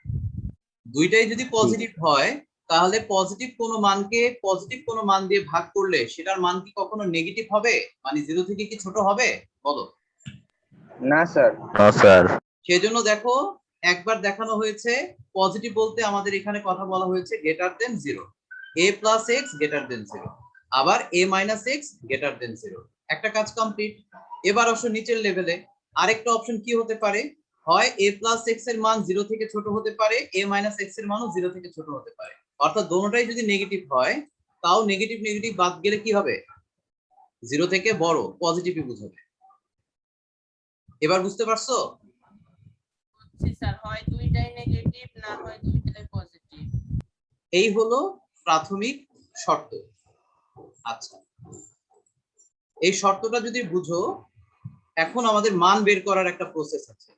দুইটাই যদি পজিটিভ হয় তাহলে পজিটিভ কোনো মানকে পজিটিভ কোনো মান দিয়ে ভাগ করলে সেটার মান কি কখনো নেগেটিভ হবে, মানে 0 থেকে কি ছোট হবে? বলো। না স্যার। No sir. সেজন্য দেখো একবার দেখানো হয়েছে পজিটিভ বলতে আমাদের এখানে কথা বলা হয়েছে greater than 0, a plus x greater than 0, আবার a minus x greater than 0। একটা কাজ কমপ্লিট। এবার আসো নিচের লেভেলে, আরেকটা অপশন কি হতে পারে, হয় a প্লাস x এর মান 0 থেকে ছোট হতে পারে, a মাইনাস x এর মানও 0 থেকে ছোট হতে পারে। অর্থাৎ দোনোটাই যদি নেগেটিভ হয়, তাও নেগেটিভ নেগেটিভ বাদ গেলে কি হবে? 0 থেকে বড় পজিটিভই বুঝাবে। এবার বুঝতে পারছো? বুঝছি স্যার, হয় দুইটাই নেগেটিভ, না হয় দুইটাই পজিটিভ। এই হলো প্রাথমিক শর্ত। আচ্ছা, এই শর্তটা যদি বুঝো, এখন আমাদের মান বের করার একটা প্রসেস আছে।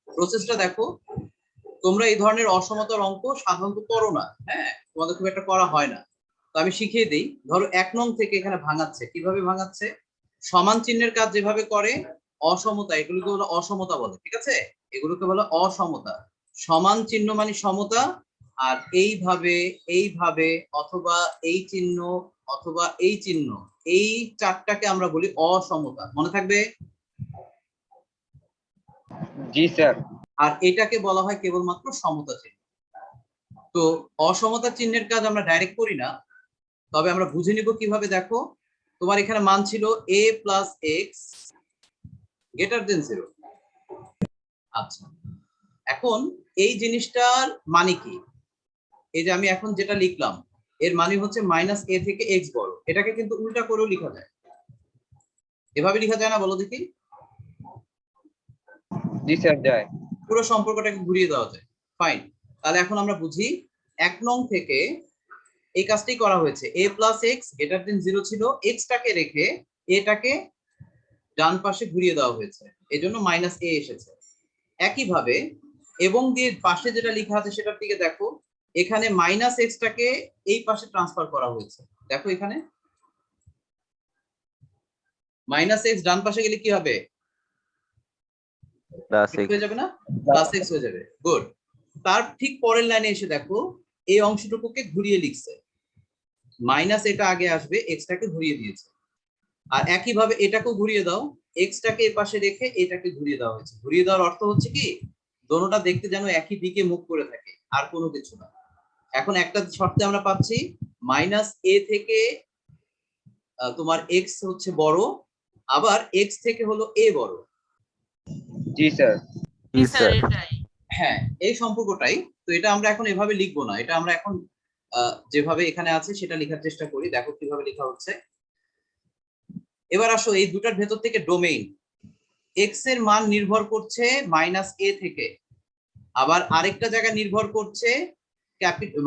প্রসেসটা দেখো, তোমরা এই ধরনের অসমতার অঙ্ক সাধারণত করো না, হ্যাঁ, তোমাদের খুব একটা করা হয় না। তো আমি শিখিয়ে দিই। ধরো 1 নং থেকে এখানে ভাঙাচ্ছে, কিভাবে ভাঙাচ্ছে? সমান চিহ্নের কাজ যেভাবে করে, অসমতা, এগুলোকে বলে অসমতা বলে, ঠিক আছে? এগুলোকে বলে অসমতা। সমান চিহ্ন মানে সমতা, আর এইভাবে এইভাবে অথবা এই চিহ্ন অথবা এই চিহ্ন, এই চারটাকে আমরা বলি অসমতা। মনে থাকবে? জি স্যার। আর এটাকে বলা হয় কেবলমাত্র সমতা চিহ্ন। তো অসমতা চিহ্নের কাজ আমরা ডাইরেক্ট করি না, তবে আমরা বুঝে নিব কিভাবে। দেখো, তোমার এখানে মান ছিল a plus x greater than 0। আচ্ছা, এখন এই জিনিসটার মানে কি? এই যে আমি এখন যেটা লিখলাম, এর মানে হচ্ছে মাইনাস a থেকে x বড়। এটাকে কিন্তু উল্টা করেও লেখা যায়। এভাবে লেখা যায় না, বলো দেখি? জি স্যার, যায়। পুরো সম্পর্কটাকে ঘুরিয়ে দেওয়া যায়। ফাইন, তাহলে এখন আমরা বুঝি। 1 নং থেকে এই কাজটাই করা হয়েছে। a plus x greater than 0 ছিল, এক্সটাকে রেখে এটাকে ডান পাশে ঘুরিয়ে দেওয়া হয়েছে, এজন্য মাইনাস a এসেছে। একইভাবে এবং দিয়ে পাশে যেটা লেখা আছে সেটার দিকে দেখো, এখানে মাইনাস এক্সটাকে এই পাশে ট্রান্সফার করা হয়েছে। দেখো এখানে মাইনাস এক্স ডান পাশে গেলে কি হবে? প্লাস হয়ে যাবে না? প্লাস এক্স হয়ে যাবে। গুড। তার ঠিক পরের লাইনে এসে দেখো, এই অংশটুকুকে ঘুরিয়ে লিখছে, মাইনাস এটা আগে আসবে, এক্সটাকে ঘুরিয়ে দিয়েছে। আর একইভাবে এটাকেও ঘুরিয়ে দাও, এক্সটাকে এর পাশে রেখে এটাকে ঘুরিয়ে দেওয়া হয়েছে। ঘুরিয়ে দেওয়ার অর্থ হচ্ছে কি, দোনোটা দেখতে যেন একই দিকে মুখ করে থাকে, আর কোনো কিছু না। এখন একটা শর্তে আমরা পাচ্ছি মাইনাস a থেকে তোমার এক্স হচ্ছে বড়, আবার এক্স থেকে হলো a বড়। জি স্যার। জি স্যার স্যার। এটাই। হ্যাঁ, এই সম্পর্কটাই। তো এটা আমরা এখন এভাবে লিখবো না, এটা আমরা এখন যেভাবে এখানে আছে সেটা লেখার চেষ্টা করি। দেখো কিভাবে লেখা হচ্ছে। এবার আসো, এই দুটার ভেতর থেকে ডোমেইন, এক্স এর মান নির্ভর করছে মাইনাস a থেকে, আবার আরেকটা জায়গা নির্ভর করছে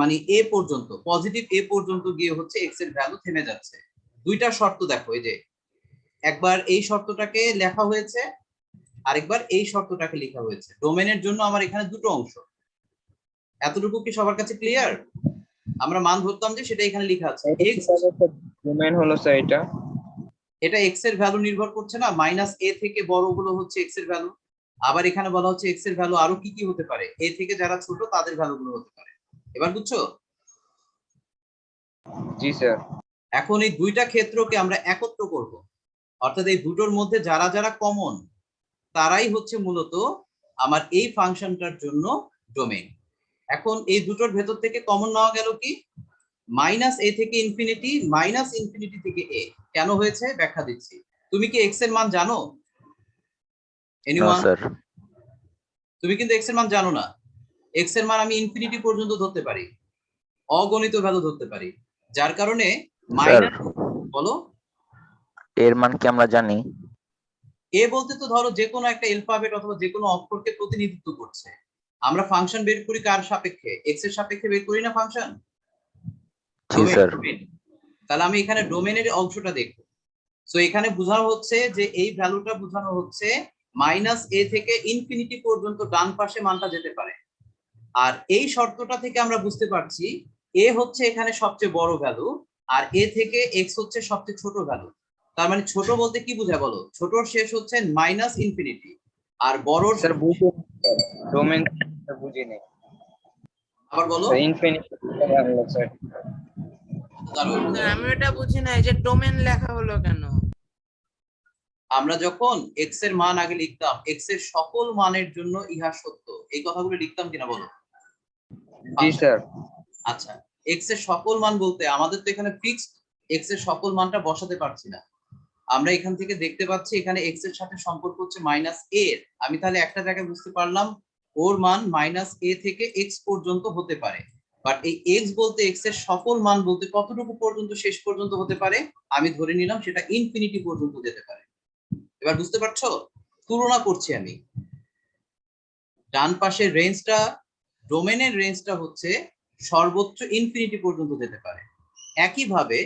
মানে a পর্যন্ত, পজিটিভ a পর্যন্ত গিয়ে হচ্ছে এক্স এর ভ্যালু থেমে যাচ্ছে। দুইটা শর্ত দেখো, এই যে একবার এই শর্তটাকে লেখা হয়েছে, আরেকবার এই শর্তটাকে লেখা হয়েছে। ডোমেনের জন্য আমার এখানে দুটো অংশ। এতটুকু কি সবার কাছে ক্লিয়ার? আমরা মান ধরতাম যে সেটা এখানে লেখা আছে। এক্স, ডোমেন হলো স্যার এটা। এটা এক্স এর ভ্যালু নির্ভর করছে না, মাইনাস a থেকে বড় গুলো হচ্ছে এক্স এর ভ্যালু। আবার এখানে বলা হচ্ছে এক্স এর ভ্যালু আরো কি কি হতে পারে, a থেকে যারা ছোট তাদের ভ্যালু গুলো হতে পারে। এবার বুঝছো? জি স্যার। এখন এই দুইটা ক্ষেত্রকে আমরা একত্র করব, অর্থাৎ এই দুটোর মধ্যে যারা যারা কমন, তারাই হচ্ছে মূলত আমার এই ফাংশনটার জন্য ডোমেইন। এখন এই দুটোর ভেতর থেকে কমন নেওয়া গেল কি, মাইনাস a থেকে ইনফিনিটি, মাইনাস ইনফিনিটি থেকে a। কেন হয়েছে ব্যাখ্যা দিচ্ছি। তুমি কি এক্স এর মান জানো? না এনিওয়ান? স্যার। তুমি কিন্তু এক্স এর মান জানো না। এক্স এর মান আমি ইনফিনিটি পর্যন্ত ধরতে পারি, অগণিত ভ্যালু ধরতে পারি, যার কারণে স্যার, মাইনাস, বলো। এর মান কি আমরা জানি? এ বলতে তো ধরো যে কোনো একটা অ্যালফাবেট অথবা যে কোনো অক্ষরকে প্রতিনিধিত্ব করছে। আমরা ফাংশন বের করি কার সাপেক্ষে? এক্স এর সাপেক্ষে বের করি না ফাংশন? জি স্যার। তাহলে আমি এখানে ডোমেনের অংশটা দেখব। সো এখানে বোঝানো হচ্ছে যে এই ভ্যালুটা বোঝানো হচ্ছে মাইনাস a থেকে ইনফিনিটি পর্যন্ত ডান পাশে মানটা যেতে পারে। আর এই শর্তটা থেকে আমরা বুঝতে পারছি a হচ্ছে এখানে সবচেয়ে বড় ভ্যালু, আর a থেকে x হচ্ছে সবচেয়ে ছোট ভ্যালু। তার মানে ছোট বলতে কি বোঝায় বলো? ছোটর শেষ হচ্ছে মাইনাস ইনফিনিটি, আর বড়র স্যার বুঝি ডোমেন বুঝিনি। আবার বলো। Sir infinity sir. দাঁড়াও, স্যার আমি এটা বুঝি না, এই যে ডোমেন লেখা হলো কেন? আমরা যখন x এর মান আগে লিখতাম, x এর সকল মানের জন্য ইহা সত্য, এই কথাগুলো লিখতাম কিনা বলো? জি স্যার। আচ্ছা, x এর সকল মান বলতে আমাদের তো এখানে ফিক্সড x এর সকল মানটা বসাতে পারছি না। আমরা এখান থেকে দেখতে পাচ্ছি এখানে এক্স এর সাথে সম্পর্ক হচ্ছে মাইনাস এ এর। আমি তাহলে একটা জায়গায় বুঝতে পারলাম ওর মান মাইনাস এ থেকে এক্স পর্যন্ত হতে পারে, বাট এই এক্স বলতে এক্স এর সকল মান বলতে কতটুকু পর্যন্ত শেষ পর্যন্ত হতে পারে, আমি ধরে নিলাম সেটা ইনফিনিটি পর্যন্ত যেতে পারে। এবার বুঝতে পারছো? তুলনা করছি আমি, ডান পাশের রেঞ্জটা, ডোমেনের রেঞ্জটা হচ্ছে সর্বোচ্চ ইনফিনিটি পর্যন্ত যেতে পারে। একইভাবে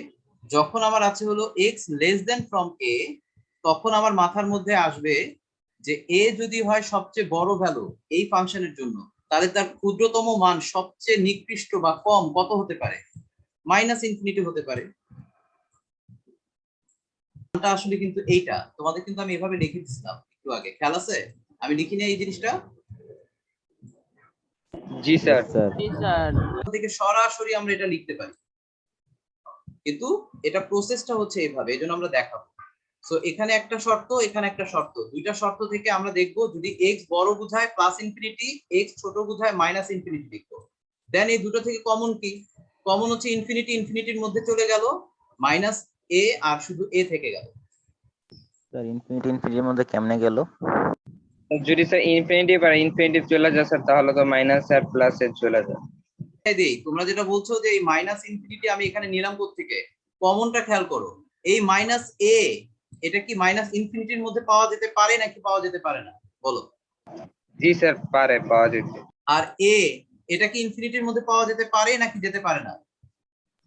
যখন আমার আছে হলো x less than from a, তখন আমার মাথার মধ্যে আসবে যে এ যদি হয় সবচেয়ে বড় ভ্যালু এই ফাংশনের জন্য, তাহলে তার ক্ষুদ্রতম মান সবচেয়ে নিকৃষ্ট বা কম কত হতে পারে? মাইনাস ইনফিনিটি হতে পারে। এটা আসলে কিন্তু এইটা তোমাদের কিন্তু আমি এভাবে লিখে দিচ্ছিলাম একটু আগে, খেয়াল আছে? আমি লিখি না এই জিনিসটা জি স্যার। জি স্যার। থেকে সরাসরি আমরা এটা লিখতে পারি, কিন্তু এটা প্রসেসটা হচ্ছে এইভাবে, এই জন্য আমরা দেখাবো। সো এখানে একটা শর্ত, এখানে একটা শর্ত, দুইটা শর্ত থেকে আমরা দেখবো যদি এক্স বড় বোঝায় প্লাস ইনফিনিটি, এক্স ছোট বোঝায় মাইনাস ইনফিনিটি লিখবো। দেন এই দুটো থেকে কমন কি? কমন হচ্ছে ইনফিনিটি, ইনফিনিটির মধ্যে চলে গেল মাইনাস এ আর শুধু এ থেকে গেল। স্যার ইনফিনিটির মধ্যে কেমনে গেল? যদি স্যার ইনফিনিটি বা ইনফিনিটি চলে যায় স্যার, তাহলে তো মাইনাস আর প্লাস এর চলে যায়। দেই, তোমরা যেটা বলছো যে এই মাইনাস ইনফিনিটি আমি এখানে নিলাম থেকে, কমনটা খেয়াল করো, এই মাইনাস এ এটা কি মাইনাস ইনফিনিটির মধ্যে পাওয়া যেতে পারে নাকি পাওয়া যেতে পারে না বলো? জি স্যার, পাওয়া যেতে। আর এ এটা কি ইনফিনিটির মধ্যে পাওয়া যেতে পারে নাকি যেতে পারে না?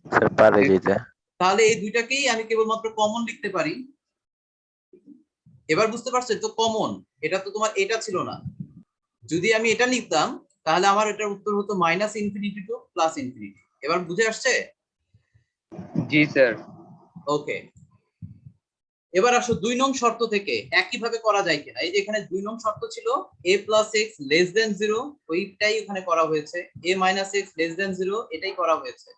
স্যার পারে যেতে। তাহলে এই দুইটাকেই আমি কেবলমাত্র কমন লিখতে পারি। এবার বুঝতে পারছো তো কমন, এটা তো তোমার এটা ছিল না। যদি আমি এটা লিখতাম তাহলে আমার এটার উত্তর হতো minus infinity two plus infinity. এবার বুঝে আসছে? জি স্যার। ওকে, এবার আসো 2 নং শর্ত থেকে একইভাবে করা যায় কিনা। এই যে এখানে 2 নং শর্ত ছিল a plus x less than 0, ওইটাই এখানে করা হয়েছে। a minus x less than 0 এটাই করা হয়েছে।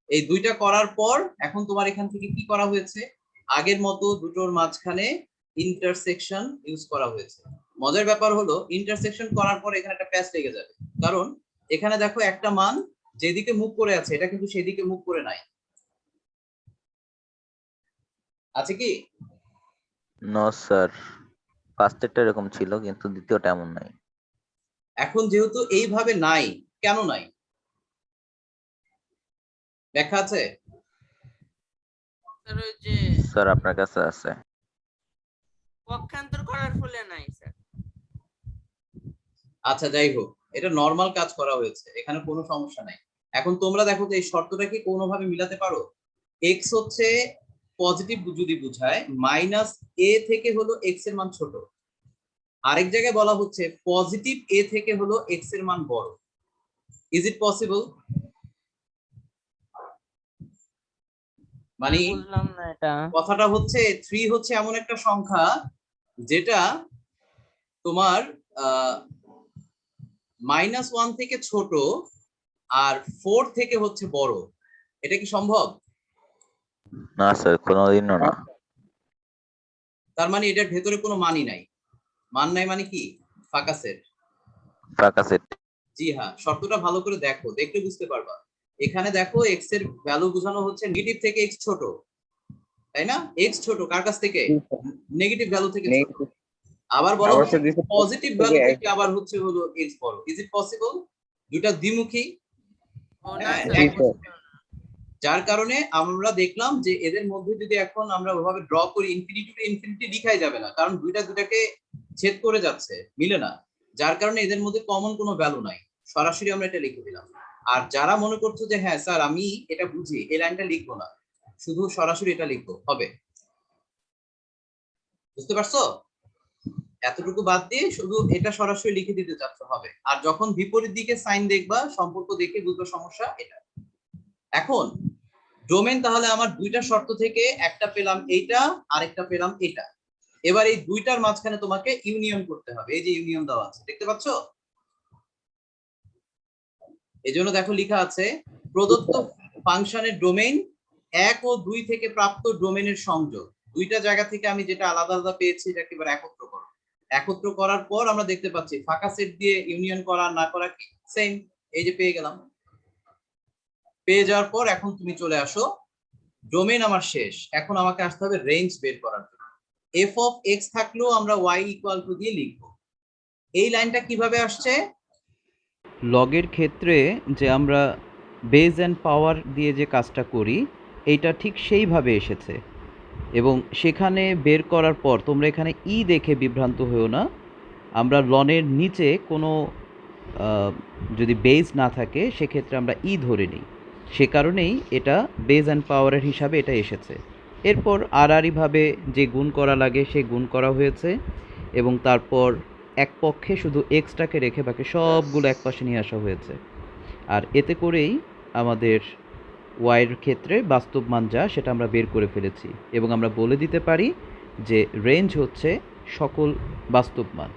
এই দুইটা করার পর এখন তোমার এখান থেকে কি করা হয়েছে? আগের মতো দুটোর মাঝখানে ইন্টারসেকশন ইউজ করা হয়েছে। মজার ব্যাপার হলো ইন্টারসেকশন করার পর এখানে একটা প্যাচ লেগে যাবে, কারণ এখানে দেখো একটা মান যেদিকে মুভ করে আছে এটা কিন্তু সেদিকে মুভ করে নাই, আছে কি? নো স্যার, ফার্স্টেরটা এরকম ছিল কিন্তু দ্বিতীয়টা এমন নাই। এখন যেহেতু এইভাবে নাই, কেন নাই ব্যাখ্যা আছে? স্যার ওই যে স্যার আপনার কাছে আছে। পক্ষান্তর করার ফলে নাই স্যার। আচ্ছা যাই হোক, এটা নরমাল কাজ করা হয়েছে, এখানে কোনো সমস্যা নাই। এখন তোমরা দেখো তো এই শর্তটা কি কোনোভাবে মিলাতে পারো? এক্স হচ্ছে পজিটিভ যদি বুঝায়, মাইনাস এ থেকে হলো এক্স এর মান ছোট, আরেক জায়গায় বলা হচ্ছে পজিটিভ এ থেকে হলো এক্স এর মান বড়। Is it possible? মানে বুঝলাম না এটা। কথাটা হচ্ছে 3 হচ্ছে এমন একটা সংখ্যা যেটা তোমার -1 থেকে ছোট আর 4 থেকে হচ্ছে বড়, এটা কি সম্ভব? না স্যার, কোনোদিনও না। তার মানে এটার ভেতরে কোনো মানই নাই। মান নাই মানে কি? ফাঁকা সেট। ফাঁকা সেট। জি হ্যাঁ, শর্তটা ভালো করে দেখো, দেখলে বুঝতে পারবা। এখানে দেখো এক্স এর ভ্যালু বোঝানো হচ্ছে নেগেটিভ থেকে এক্স ছোট, তাই না? এক্স ছোট কার কাছ থেকে? নেগেটিভ ভ্যালু থেকে ছোট। আবার বলা হচ্ছে পজিটিভ ভ্যালু থেকে আবার হচ্ছে হলো এক্স বড়। Is it possible? দুটো দ্বিমুখী। ও না হ্যাঁ, স্যার। যার কারণে আমরা দেখলাম যে এদের মধ্যে যদি এখন আমরা ওভাবে ড্র করি ইনফিনিটি টু ইনফিনিটি লিখাই যাবে না, কারণ দুটাকে ছেদ করে যাচ্ছে, মিলে না। যার কারণে এদের মধ্যে কমন কোনো ভ্যালু নাই, সরাসরি আমরা এটা লিখে দিলাম। আর যারা মনে করছো যে হ্যাঁ স্যার আমি এটা বুঝি, এই লাইনটা লিখবো না, শুধু সরাসরি এটা লিখবো হবে। বুঝতে পারছো? এতটুকু বাদ দিয়ে শুধু এটা সরাসরি লিখে দিতে চাচ্ছ হবে। আর যখন বিপরীত দিকে সাইন দেখবা সম্পর্ক দেখে বুঝবে সমস্যা এটা। এখন ডোমেন তাহলে আমার দুইটা শর্ত থেকে একটা পেলাম এইটা, আরেকটা পেলাম এটা। এবার এই দুইটার মাঝখানে তোমাকে ইউনিয়ন করতে হবে, এই যে ইউনিয়ন দেওয়া আছে দেখতে পাচ্ছ? এই জন্য দেখো লেখা আছে প্রদত্ত ফাংশনের ডোমেইন 1 ও 2 থেকে প্রাপ্ত ডোমেনের সংযোগ। দুইটা জায়গা থেকে আমি যেটা আলাদা আলাদা পেয়েছি এটাকে এবার একত্র করো। একত্র করার পর আমরা দেখতে পাচ্ছি ফাঁকা সেট দিয়ে ইউনিয়ন করা না করা কি সেম। এই যে পেয়ে গেলাম। পেয়ে যাওয়ার পর এখন তুমি চলে আসো, ডোমেইন আমার শেষ, এখন আমাকে আসতে হবে রেঞ্জ বের করার জন্য। এফ অফ এক্স থাকলেও আমরা ওয়াই ইকুয়াল টু দিয়ে লিখবো। এই লাইনটা কিভাবে আসছে? লগের ক্ষেত্রে যে আমরা বেজ অ্যান্ড পাওয়ার দিয়ে যে কাজটা করি এইটা ঠিক সেইভাবে এসেছে, এবং সেখানে বের করার পর তোমরা এখানে ই দেখে বিভ্রান্ত হয়েও না। আমরা লনের নিচে কোনো যদি বেজ না থাকে সেক্ষেত্রে আমরা ই ধরে নিই, সে কারণেই এটা বেজ অ্যান্ড পাওয়ারের হিসাবে এটা এসেছে। এরপর আড়াআড়িভাবে যে গুণ করা লাগে সে গুণ করা হয়েছে, এবং তারপর এক পক্ষে শুধু এক্সটাকে রেখে বাকি সবগুলো এক পাশে নিয়ে আসা হয়েছে। আর এতে করেই আমাদের ওয়াইয়ের ক্ষেত্রে বাস্তব মান যা সেটা আমরা বের করে ফেলেছি, এবং আমরা বলে দিতে পারি যে রেঞ্জ হচ্ছে সকল বাস্তব মান।